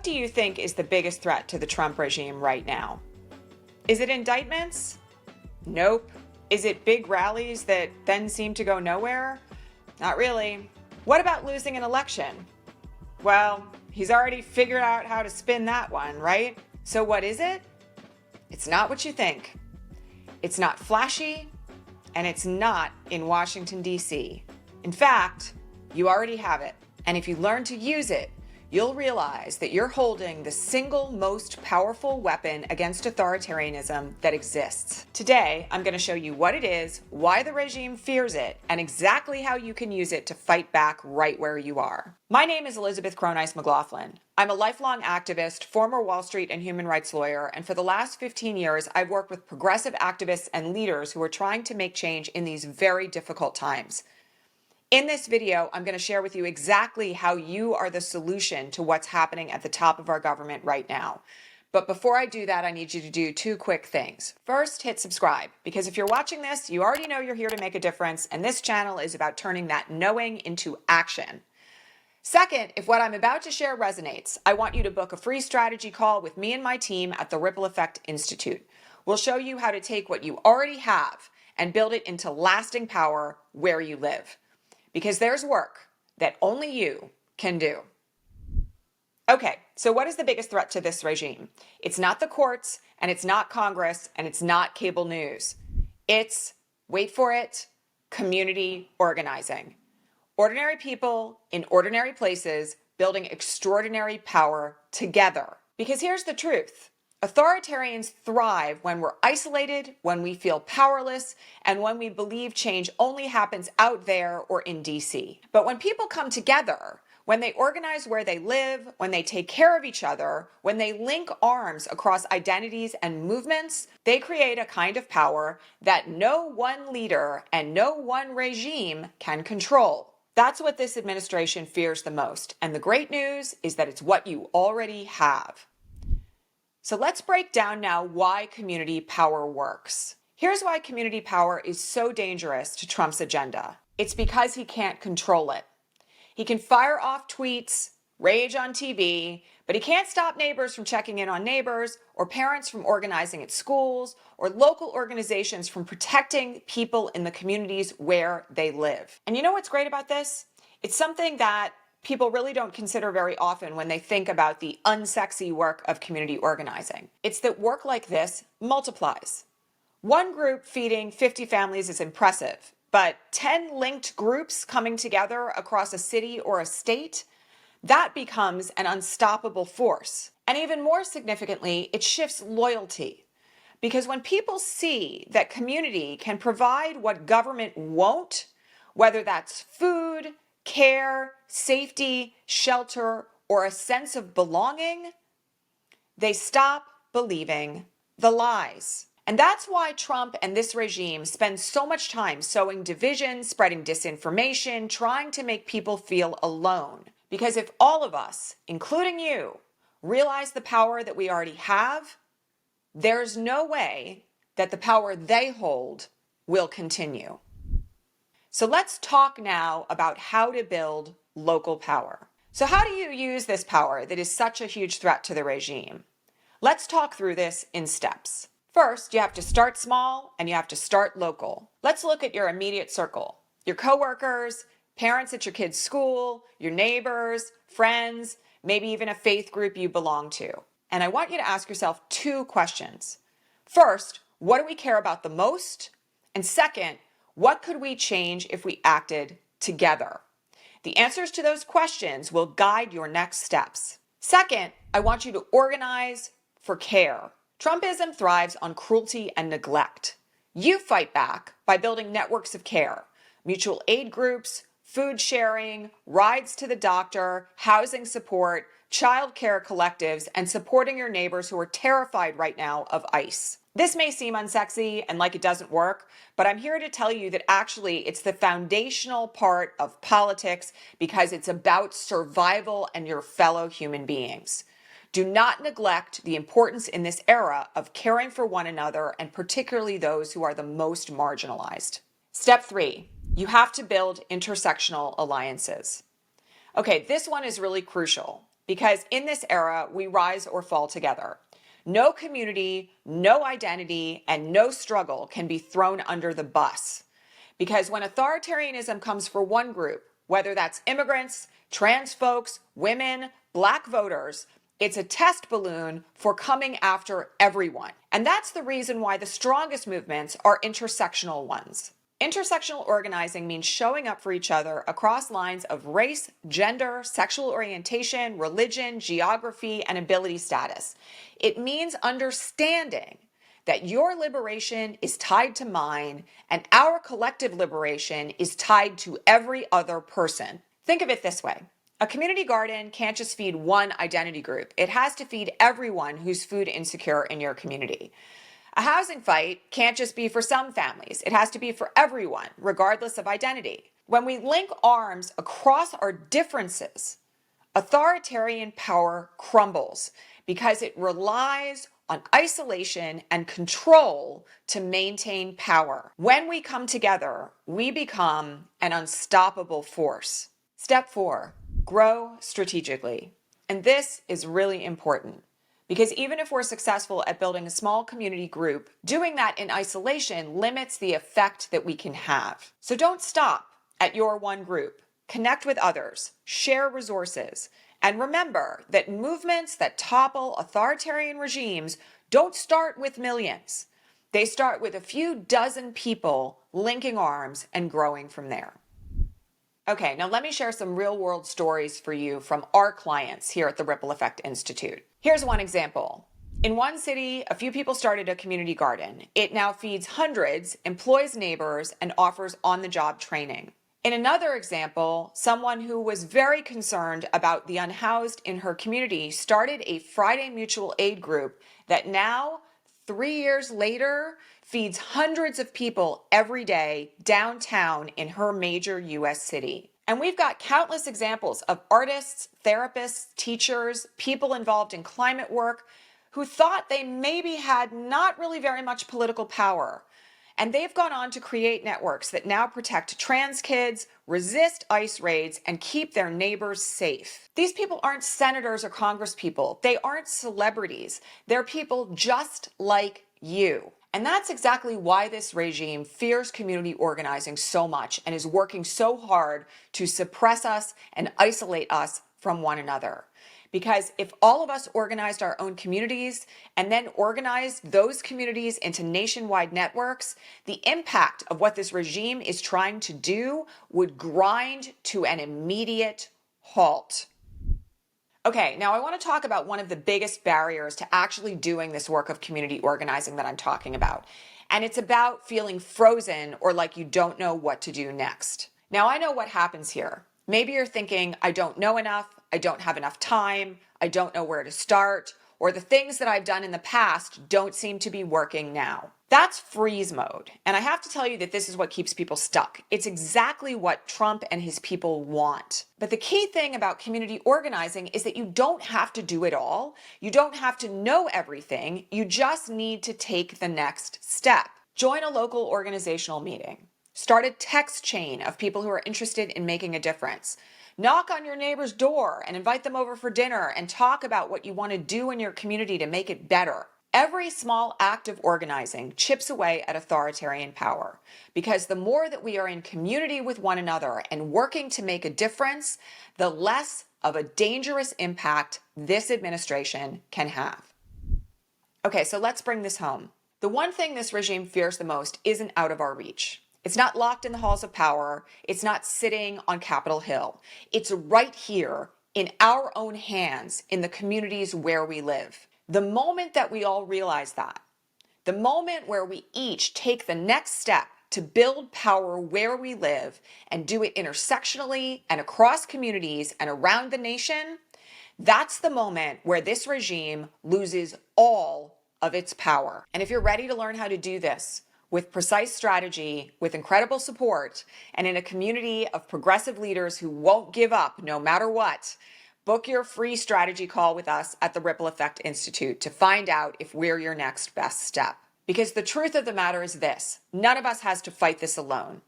What do you think is the biggest threat to the Trump regime right now? Is it indictments? Nope. Is it big rallies that then seem to go nowhere? Not really. What about losing an election? Well, he's already figured out how to spin that one, right? So what is it? It's not what you think. It's not flashy, and it's not in Washington, D.C. In fact, you already have it. And if you learn to use it, you'll realize that you're holding the single most powerful weapon against authoritarianism that exists. Today, I'm going to show you what it is, why the regime fears it, and exactly how you can use it to fight back right where you are. My name is Elizabeth Croneiss McLaughlin. I'm a lifelong activist, former Wall Street and human rights lawyer, and for the last 15 years, I've worked with progressive activists and leaders who are trying to make change in these very difficult times. In this video, I'm going to share with you exactly how you are the solution to what's happening at the top of our government right now. But before I do that, I need you to do two quick things. First, hit subscribe, because if you're watching this, you already know you're here to make a difference, and this channel is about turning that knowing into action. Second, if what I'm about to share resonates, I want you to book a free strategy call with me and my team at the Ripple Effect Institute. We'll show you how to take what you already have and build it into lasting power where you live. Because there's work that only you can do. Okay, so what is the biggest threat to this regime? It's not the courts, and it's not Congress, and it's not cable news. It's, wait for it, community organizing. Ordinary people in ordinary places building extraordinary power together. Because here's the truth. Authoritarians thrive when we're isolated, when we feel powerless, and when we believe change only happens out there or in DC. But when people come together, when they organize where they live, when they take care of each other, when they link arms across identities and movements, they create a kind of power that no one leader and no one regime can control. That's what this administration fears the most. And the great news is that it's what you already have. So let's break down now why community power works. Here's why community power is so dangerous to Trump's agenda. It's because he can't control it. He can fire off tweets, rage on TV, but he can't stop neighbors from checking in on neighbors, or parents from organizing at schools, or local organizations from protecting people in the communities where they live. And you know what's great about this? It's something that people really don't consider very often when they think about the unsexy work of community organizing. It's that work like this multiplies. One group feeding 50 families is impressive, but 10 linked groups coming together across a city or a state, that becomes an unstoppable force. And even more significantly, it shifts loyalty. Because when people see that community can provide what government won't, whether that's food, care, safety, shelter, or a sense of belonging, they stop believing the lies. And that's why Trump and this regime spend so much time sowing division, spreading disinformation, trying to make people feel alone. Because if all of us, including you, realize the power that we already have, there's no way that the power they hold will continue. So let's talk now about how to build local power. So how do you use this power that is such a huge threat to the regime? Let's talk through this in steps. First, you have to start small and you have to start local. Let's look at your immediate circle, your coworkers, parents at your kids' school, your neighbors, friends, maybe even a faith group you belong to. And I want you to ask yourself two questions. First, what do we care about the most? And second, what could we change if we acted together? The answers to those questions will guide your next steps. Second, I want you to organize for care. Trumpism thrives on cruelty and neglect. You fight back by building networks of care, mutual aid groups, food sharing, rides to the doctor, housing support, child care collectives, and supporting your neighbors who are terrified right now of ICE. This may seem unsexy and like it doesn't work, but I'm here to tell you that actually it's the foundational part of politics because it's about survival and your fellow human beings. Do not neglect the importance in this era of caring for one another and particularly those who are the most marginalized. Step 3, you have to build intersectional alliances. Okay, this one is really crucial because in this era, we rise or fall together. No community, no identity, and no struggle can be thrown under the bus. Because when authoritarianism comes for one group, whether that's immigrants, trans folks, women, black voters, it's a test balloon for coming after everyone. And that's the reason why the strongest movements are intersectional ones. Intersectional organizing means showing up for each other across lines of race, gender, sexual orientation, religion, geography, and ability status. It means understanding that your liberation is tied to mine and our collective liberation is tied to every other person. Think of it this way. A community garden can't just feed one identity group. It has to feed everyone who's food insecure in your community. A housing fight can't just be for some families. It has to be for everyone, regardless of identity. When we link arms across our differences, authoritarian power crumbles because it relies on isolation and control to maintain power. When we come together, we become an unstoppable force. Step 4, grow strategically. And this is really important. Because even if we're successful at building a small community group, doing that in isolation limits the effect that we can have. So don't stop at your one group. Connect with others, share resources, and remember that movements that topple authoritarian regimes don't start with millions. They start with a few dozen people linking arms and growing from there. Okay, now let me share some real-world stories for you from our clients here at the Ripple Effect Institute. Here's one example. In one city, a few people started a community garden. It now feeds hundreds, employs neighbors, and offers on-the-job training. In another example, someone who was very concerned about the unhoused in her community started a Friday mutual aid group that now, 3 years later, feeds hundreds of people every day downtown in her major US city. And we've got countless examples of artists, therapists, teachers, people involved in climate work who thought they maybe had not really very much political power. And they've gone on to create networks that now protect trans kids, resist ICE raids, and keep their neighbors safe. These people aren't senators or congresspeople. They aren't celebrities. They're people just like you. And that's exactly why this regime fears community organizing so much and is working so hard to suppress us and isolate us from one another. Because if all of us organized our own communities and then organized those communities into nationwide networks, the impact of what this regime is trying to do would grind to an immediate halt. Okay, now I want to talk about one of the biggest barriers to actually doing this work of community organizing that I'm talking about. And it's about feeling frozen or like you don't know what to do next. Now I know what happens here. Maybe you're thinking, I don't know enough, I don't have enough time, I don't know where to start, or the things that I've done in the past don't seem to be working now. That's freeze mode. And I have to tell you that this is what keeps people stuck. It's exactly what Trump and his people want. But the key thing about community organizing is that you don't have to do it all. You don't have to know everything. You just need to take the next step. Join a local organizational meeting. Start a text chain of people who are interested in making a difference. Knock on your neighbor's door and invite them over for dinner and talk about what you want to do in your community to make it better. Every small act of organizing chips away at authoritarian power, because the more that we are in community with one another and working to make a difference, the less of a dangerous impact this administration can have. Okay, so let's bring this home. The one thing this regime fears the most isn't out of our reach. It's not locked in the halls of power. It's not sitting on Capitol Hill. It's right here in our own hands in the communities where we live. The moment that we all realize that, the moment where we each take the next step to build power where we live and do it intersectionally and across communities and around the nation, that's the moment where this regime loses all of its power. And if you're ready to learn how to do this, with precise strategy, with incredible support, and in a community of progressive leaders who won't give up no matter what, book your free strategy call with us at the Ripple Effect Institute to find out if we're your next best step. Because the truth of the matter is this: none of us has to fight this alone.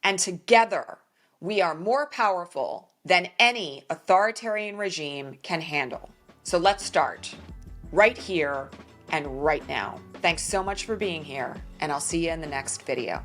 And together, we are more powerful than any authoritarian regime can handle. So let's start right here and right now. Thanks so much for being here, and I'll see you in the next video.